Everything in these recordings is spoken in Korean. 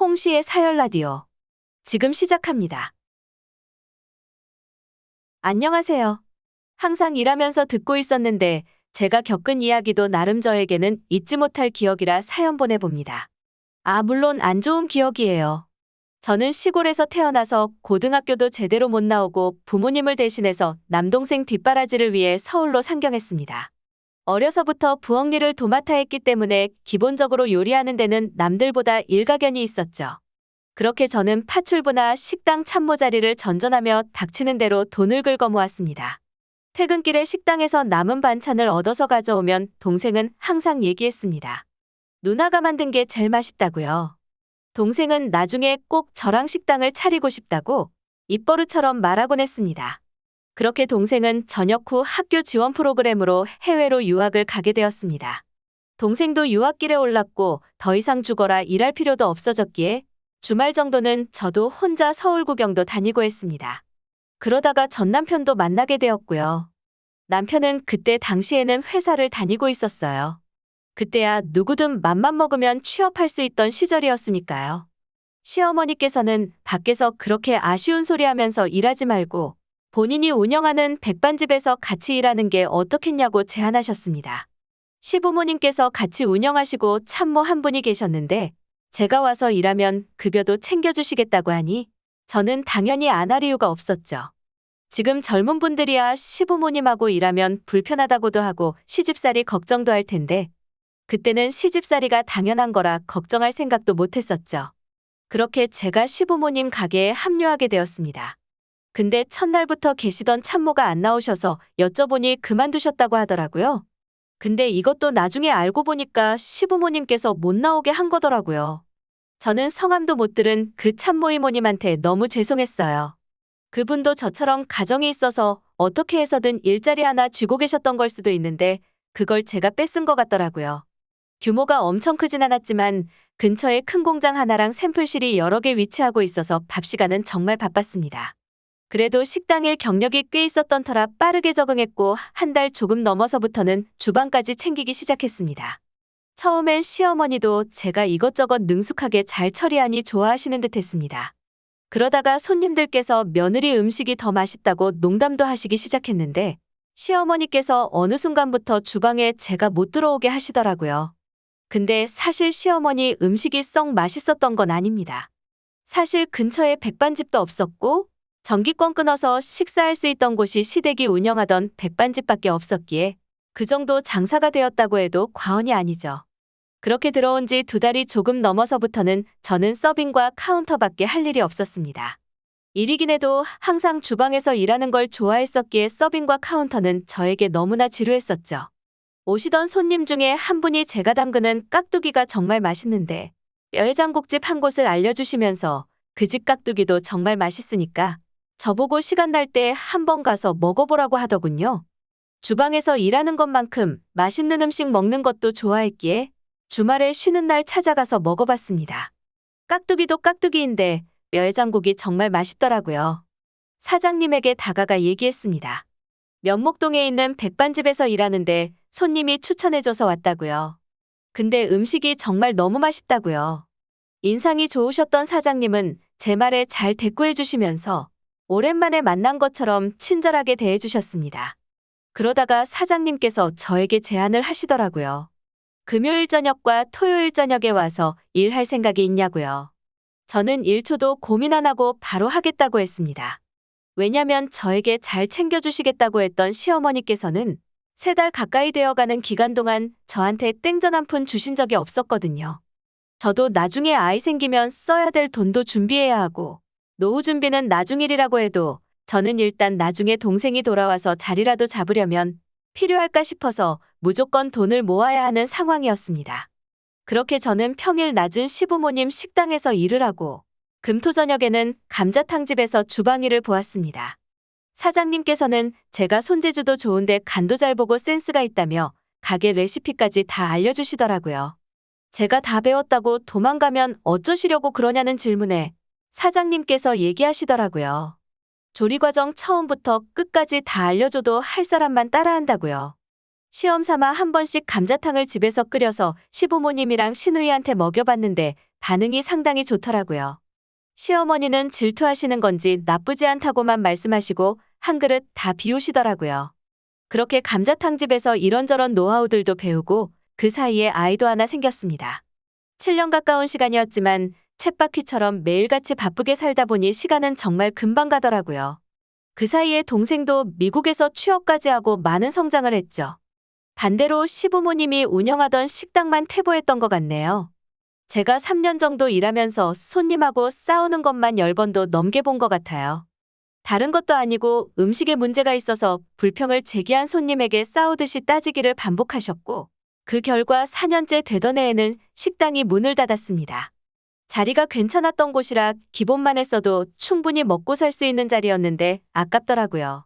홍시의 사열 라디오. 지금 시작합니다. 안녕하세요. 항상 일하면서 듣고 있었는데 제가 겪은 이야기도 나름 저에게는 잊지 못할 기억이라 사연 보내봅니다. 물론 안 좋은 기억이에요. 저는 시골에서 태어나서 고등학교도 제대로 못 나오고 부모님을 대신해서 남동생 뒷바라지를 위해 서울로 상경했습니다. 어려서부터 부엌 일을 도맡아 했기 때문에 기본적으로 요리하는 데는 남들보다 일가견이 있었죠. 그렇게 저는 파출부나 식당 참모 자리를 전전하며 닥치는 대로 돈을 긁어 모았습니다. 퇴근길에 식당에서 남은 반찬을 얻어서 가져오면 동생은 항상 얘기했습니다. 누나가 만든 게 제일 맛있다고요. 동생은 나중에 꼭 저랑 식당을 차리고 싶다고 입버릇처럼 말하곤 했습니다. 그렇게 동생은 전역 후 학교 지원 프로그램으로 해외로 유학을 가게 되었습니다. 동생도 유학길에 올랐고 더 이상 죽어라 일할 필요도 없어졌기에 주말 정도는 저도 혼자 서울 구경도 다니고 했습니다. 그러다가 전 남편도 만나게 되었고요. 남편은 그때 당시에는 회사를 다니고 있었어요. 그때야 누구든 맘만 먹으면 취업할 수 있던 시절이었으니까요. 시어머니께서는 밖에서 그렇게 아쉬운 소리 하면서 일하지 말고 본인이 운영하는 백반집에서 같이 일하는 게 어떻겠냐고 제안하셨습니다. 시부모님께서 같이 운영하시고 참모 한 분이 계셨는데 제가 와서 일하면 급여도 챙겨주시겠다고 하니 저는 당연히 안 할 이유가 없었죠. 지금 젊은 분들이야 시부모님하고 일하면 불편하다고도 하고 시집살이 걱정도 할 텐데 그때는 시집살이가 당연한 거라 걱정할 생각도 못했었죠. 그렇게 제가 시부모님 가게에 합류하게 되었습니다. 근데 첫날부터 계시던 참모가 안 나오셔서 여쭤보니 그만두셨다고 하더라고요. 근데 이것도 나중에 알고 보니까 시부모님께서 못 나오게 한 거더라고요. 저는 성함도 못 들은 그 참모 이모님한테 너무 죄송했어요. 그분도 저처럼 가정이 있어서 어떻게 해서든 일자리 하나 쥐고 계셨던 걸 수도 있는데 그걸 제가 뺏은 것 같더라고요. 규모가 엄청 크진 않았지만 근처에 큰 공장 하나랑 샘플실이 여러 개 위치하고 있어서 밥 시간은 정말 바빴습니다. 그래도 식당 일 경력이 꽤 있었던 터라 빠르게 적응했고 한 달 조금 넘어서부터는 주방까지 챙기기 시작했습니다. 처음엔 시어머니도 제가 이것저것 능숙하게 잘 처리하니 좋아하시는 듯 했습니다. 그러다가 손님들께서 며느리 음식이 더 맛있다고 농담도 하시기 시작했는데 시어머니께서 어느 순간부터 주방에 제가 못 들어오게 하시더라고요. 근데 사실 시어머니 음식이 썩 맛있었던 건 아닙니다. 사실 근처에 백반집도 없었고 전기권 끊어서 식사할 수 있던 곳이 시댁이 운영하던 백반집밖에 없었기에 그 정도 장사가 되었다고 해도 과언이 아니죠. 그렇게 들어온 지 2달이 조금 넘어서부터는 저는 서빙과 카운터밖에 할 일이 없었습니다. 일이긴 해도 항상 주방에서 일하는 걸 좋아했었기에 서빙과 카운터는 저에게 너무나 지루했었죠. 오시던 손님 중에 한 분이 제가 담그는 깍두기가 정말 맛있는데 뼈해장국집 한 곳을 알려주시면서 그 집 깍두기도 정말 맛있으니까 저보고 시간 날 때 한번 가서 먹어보라고 하더군요. 주방에서 일하는 것만큼 맛있는 음식 먹는 것도 좋아했기에 주말에 쉬는 날 찾아가서 먹어봤습니다. 깍두기도 깍두기인데 뼈해장국이 정말 맛있더라고요. 사장님에게 다가가 얘기했습니다. 면목동에 있는 백반집에서 일하는데 손님이 추천해줘서 왔다고요. 근데 음식이 정말 너무 맛있다고요. 인상이 좋으셨던 사장님은 제 말에 잘 대꾸해주시면서 오랜만에 만난 것처럼 친절하게 대해주셨습니다. 그러다가 사장님께서 저에게 제안을 하시더라고요. 금요일 저녁과 토요일 저녁에 와서 일할 생각이 있냐고요. 저는 1초도 고민 안 하고 바로 하겠다고 했습니다. 왜냐면 저에게 잘 챙겨주시겠다고 했던 시어머니께서는 3달 가까이 되어가는 기간 동안 저한테 땡전 한 푼 주신 적이 없었거든요. 저도 나중에 아이 생기면 써야 될 돈도 준비해야 하고 노후 준비는 나중 일이라고 해도 저는 일단 나중에 동생이 돌아와서 자리라도 잡으려면 필요할까 싶어서 무조건 돈을 모아야 하는 상황이었습니다. 그렇게 저는 평일 낮은 시부모님 식당에서 일을 하고 금토 저녁에는 감자탕집에서 주방 일을 보았습니다. 사장님께서는 제가 손재주도 좋은데 간도 잘 보고 센스가 있다며 가게 레시피까지 다 알려주시더라고요. 제가 다 배웠다고 도망가면 어쩌시려고 그러냐는 질문에 사장님께서 얘기하시더라고요. 조리 과정 처음부터 끝까지 다 알려줘도 할 사람만 따라한다고요. 시험 삼아 한 번씩 감자탕을 집에서 끓여서 시부모님이랑 시누이한테 먹여봤는데 반응이 상당히 좋더라고요. 시어머니는 질투하시는 건지 나쁘지 않다고만 말씀하시고 한 그릇 다 비우시더라고요. 그렇게 감자탕집에서 이런저런 노하우들도 배우고 그 사이에 아이도 하나 생겼습니다. 7년 가까운 시간이었지만 쳇바퀴처럼 매일같이 바쁘게 살다 보니 시간은 정말 금방 가더라고요. 그 사이에 동생도 미국에서 취업까지 하고 많은 성장을 했죠. 반대로 시부모님이 운영하던 식당만 퇴보했던 것 같네요. 제가 3년 정도 일하면서 손님하고 싸우는 것만 10번도 넘게 본 것 같아요. 다른 것도 아니고 음식에 문제가 있어서 불평을 제기한 손님에게 싸우듯이 따지기를 반복하셨고, 그 결과 4년째 되던 해에는 식당이 문을 닫았습니다. 자리가 괜찮았던 곳이라 기본만 했어도 충분히 먹고 살 수 있는 자리였는데 아깝더라고요.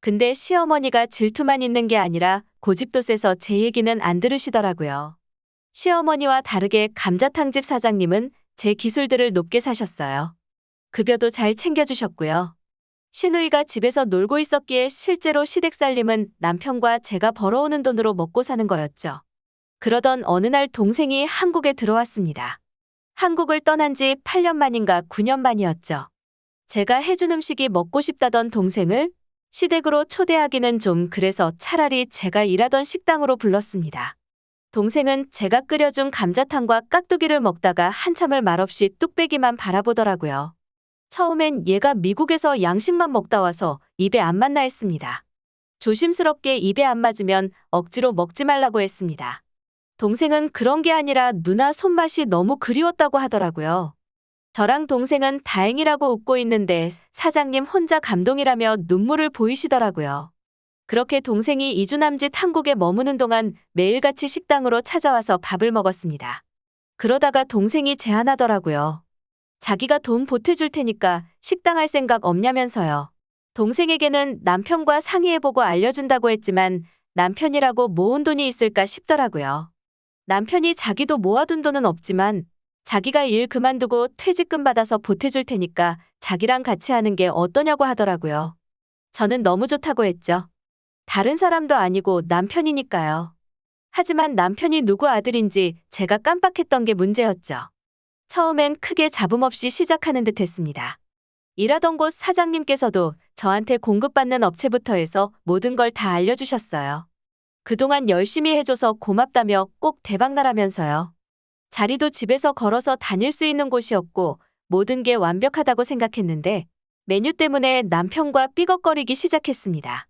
근데 시어머니가 질투만 있는 게 아니라 고집도 세서 제 얘기는 안 들으시더라고요. 시어머니와 다르게 감자탕집 사장님은 제 기술들을 높게 사셨어요. 급여도 잘 챙겨주셨고요. 시누이가 집에서 놀고 있었기에 실제로 시댁살림은 남편과 제가 벌어오는 돈으로 먹고 사는 거였죠. 그러던 어느 날 동생이 한국에 들어왔습니다. 한국을 떠난 지 8년 만인가 9년 만이었죠. 제가 해준 음식이 먹고 싶다던 동생을 시댁으로 초대하기는 좀 그래서 차라리 제가 일하던 식당으로 불렀습니다. 동생은 제가 끓여준 감자탕과 깍두기를 먹다가 한참을 말없이 뚝배기만 바라보더라고요. 처음엔 얘가 미국에서 양식만 먹다 와서 입에 안 맞나 했습니다. 조심스럽게 입에 안 맞으면 억지로 먹지 말라고 했습니다. 동생은 그런 게 아니라 누나 손맛이 너무 그리웠다고 하더라고요. 저랑 동생은 다행이라고 웃고 있는데 사장님 혼자 감동이라며 눈물을 보이시더라고요. 그렇게 동생이 2주 남짓 한국에 머무는 동안 매일같이 식당으로 찾아와서 밥을 먹었습니다. 그러다가 동생이 제안하더라고요. 자기가 돈 보태줄 테니까 식당 할 생각 없냐면서요. 동생에게는 남편과 상의해보고 알려준다고 했지만 남편이라고 모은 돈이 있을까 싶더라고요. 남편이 자기도 모아둔 돈은 없지만 자기가 일 그만두고 퇴직금 받아서 보태줄 테니까 자기랑 같이 하는 게 어떠냐고 하더라고요. 저는 너무 좋다고 했죠. 다른 사람도 아니고 남편이니까요. 하지만 남편이 누구 아들인지 제가 깜빡했던 게 문제였죠. 처음엔 크게 잡음 없이 시작하는 듯 했습니다. 일하던 곳 사장님께서도 저한테 공급받는 업체부터 해서 모든 걸 다 알려주셨어요. 그동안 열심히 해줘서 고맙다며 꼭 대박나라면서요. 자리도 집에서 걸어서 다닐 수 있는 곳이었고 모든 게 완벽하다고 생각했는데 메뉴 때문에 남편과 삐걱거리기 시작했습니다.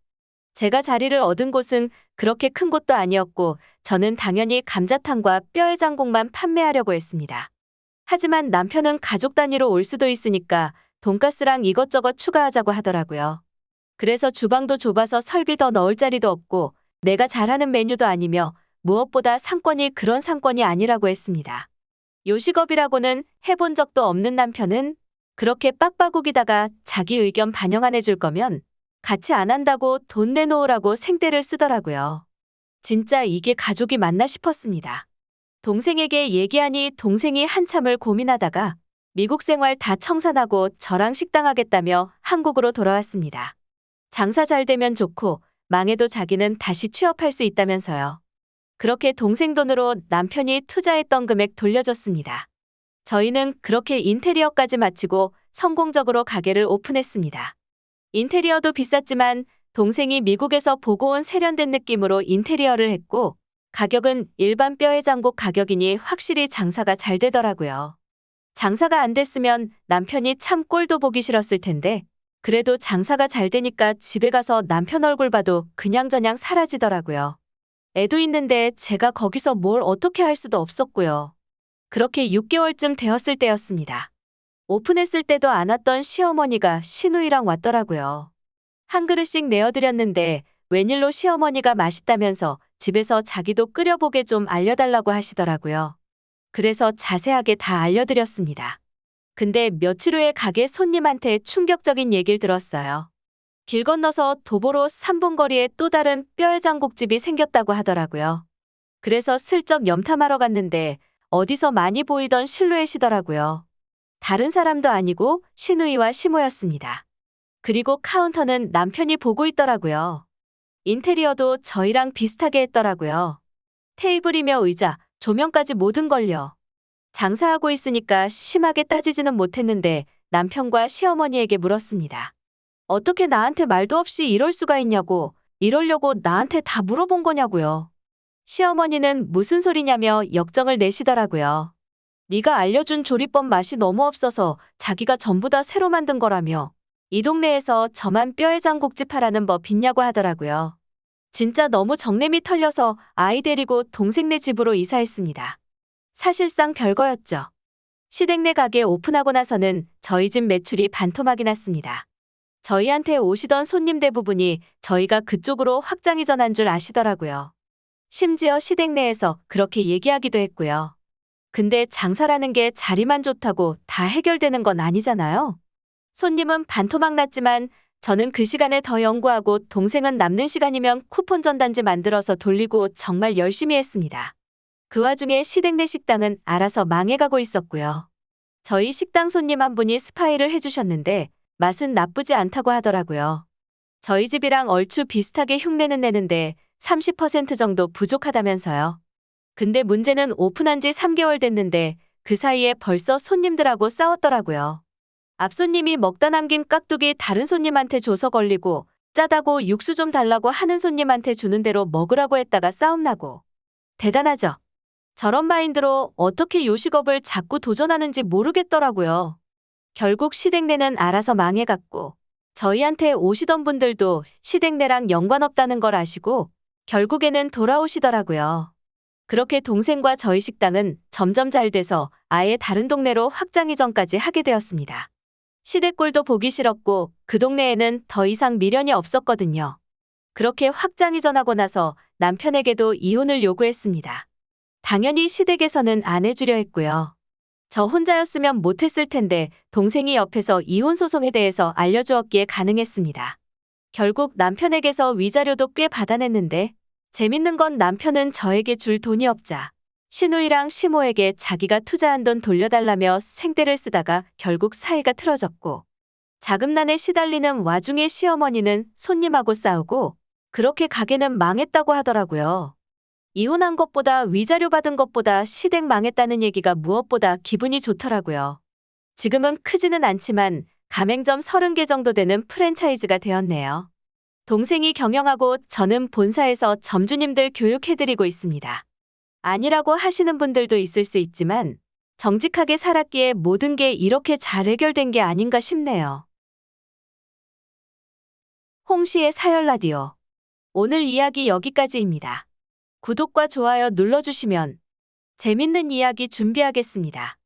제가 자리를 얻은 곳은 그렇게 큰 곳도 아니었고 저는 당연히 감자탕과 뼈해장국만 판매하려고 했습니다. 하지만 남편은 가족 단위로 올 수도 있으니까 돈가스랑 이것저것 추가하자고 하더라고요. 그래서 주방도 좁아서 설비 더 넣을 자리도 없고 내가 잘하는 메뉴도 아니며 무엇보다 상권이 그런 상권이 아니라고 했습니다. 요식업이라고는 해본 적도 없는 남편은 그렇게 빡빡우기다가 자기 의견 반영 안 해줄 거면 같이 안 한다고 돈 내놓으라고 생떼를 쓰더라고요. 진짜 이게 가족이 맞나 싶었습니다. 동생에게 얘기하니 동생이 한참을 고민하다가 미국 생활 다 청산하고 저랑 식당 하겠다며 한국으로 돌아왔습니다. 장사 잘 되면 좋고 망해도 자기는 다시 취업할 수 있다면서요. 그렇게 동생 돈으로 남편이 투자했던 금액 돌려줬습니다. 저희는 그렇게 인테리어까지 마치고 성공적으로 가게를 오픈했습니다. 인테리어도 비쌌지만 동생이 미국에서 보고 온 세련된 느낌으로 인테리어를 했고 가격은 일반 뼈해장국 가격이니 확실히 장사가 잘 되더라고요. 장사가 안 됐으면 남편이 참 꼴도 보기 싫었을 텐데 그래도 장사가 잘 되니까 집에 가서 남편 얼굴 봐도 그냥저냥 사라지더라고요. 애도 있는데 제가 거기서 뭘 어떻게 할 수도 없었고요. 그렇게 6개월쯤 되었을 때였습니다. 오픈했을 때도 안 왔던 시어머니가 시누이랑 왔더라고요. 한 그릇씩 내어드렸는데 웬일로 시어머니가 맛있다면서 집에서 자기도 끓여보게 좀 알려달라고 하시더라고요. 그래서 자세하게 다 알려드렸습니다. 근데 며칠 후에 가게 손님한테 충격적인 얘기를 들었어요. 길 건너서 도보로 3분 거리에 또 다른 뼈해장국집이 생겼다고 하더라고요. 그래서 슬쩍 염탐하러 갔는데 어디서 많이 보이던 실루엣이더라고요. 다른 사람도 아니고 시누이와 시모였습니다. 그리고 카운터는 남편이 보고 있더라고요. 인테리어도 저희랑 비슷하게 했더라고요. 테이블이며 의자, 조명까지 모든 걸요. 장사하고 있으니까 심하게 따지지는 못했는데 남편과 시어머니에게 물었습니다. 어떻게 나한테 말도 없이 이럴 수가 있냐고, 이러려고 나한테 다 물어본 거냐고요. 시어머니는 무슨 소리냐며 역정을 내시더라고요. 네가 알려준 조리법 맛이 너무 없어서 자기가 전부 다 새로 만든 거라며 이 동네에서 저만 뼈해 장국집 하라는 법 있냐고 하더라고요. 진짜 너무 정냄이 털려서 아이 데리고 동생네 집으로 이사했습니다. 사실상 별거였죠. 시댁네 가게 오픈하고 나서는 저희 집 매출이 반토막이 났습니다. 저희한테 오시던 손님 대부분이 저희가 그쪽으로 확장 이전한 줄 아시더라고요. 심지어 시댁 내에서 그렇게 얘기하기도 했고요. 근데 장사라는 게 자리만 좋다고 다 해결되는 건 아니잖아요. 손님은 반토막 났지만 저는 그 시간에 더 연구하고 동생은 남는 시간이면 쿠폰 전단지 만들어서 돌리고 정말 열심히 했습니다. 그 와중에 시댁 내 식당은 알아서 망해가고 있었고요. 저희 식당 손님 한 분이 스파이를 해주셨는데 맛은 나쁘지 않다고 하더라고요. 저희 집이랑 얼추 비슷하게 흉내는 내는데 30% 정도 부족하다면서요. 근데 문제는 오픈한 지 3개월 됐는데 그 사이에 벌써 손님들하고 싸웠더라고요. 앞 손님이 먹다 남긴 깍두기 다른 손님한테 줘서 걸리고 짜다고 육수 좀 달라고 하는 손님한테 주는 대로 먹으라고 했다가 싸움 나고. 대단하죠? 저런 마인드로 어떻게 요식업을 자꾸 도전하는지 모르겠더라고요. 결국 시댁내는 알아서 망해갔고 저희한테 오시던 분들도 시댁내랑 연관없다는 걸 아시고 결국에는 돌아오시더라고요. 그렇게 동생과 저희 식당은 점점 잘 돼서 아예 다른 동네로 확장 이전까지 하게 되었습니다. 시댁 꼴도 보기 싫었고 그 동네에는 더 이상 미련이 없었거든요. 그렇게 확장 이전하고 나서 남편에게도 이혼을 요구했습니다. 당연히 시댁에서는 안 해주려 했고요. 저 혼자였으면 못했을 텐데 동생이 옆에서 이혼 소송에 대해서 알려주었기에 가능했습니다. 결국 남편에게서 위자료도 꽤 받아냈는데 재밌는 건 남편은 저에게 줄 돈이 없자 시누이랑 시모에게 자기가 투자한 돈 돌려달라며 생떼를 쓰다가 결국 사이가 틀어졌고 자금난에 시달리는 와중에 시어머니는 손님하고 싸우고 그렇게 가게는 망했다고 하더라고요. 이혼한 것보다 위자료 받은 것보다 시댁 망했다는 얘기가 무엇보다 기분이 좋더라고요. 지금은 크지는 않지만 가맹점 30개 정도 되는 프랜차이즈가 되었네요. 동생이 경영하고 저는 본사에서 점주님들 교육해드리고 있습니다. 아니라고 하시는 분들도 있을 수 있지만 정직하게 살았기에 모든 게 이렇게 잘 해결된 게 아닌가 싶네요. 홍시의 사열 라디오. 오늘 이야기 여기까지입니다. 구독과 좋아요 눌러주시면 재밌는 이야기 준비하겠습니다.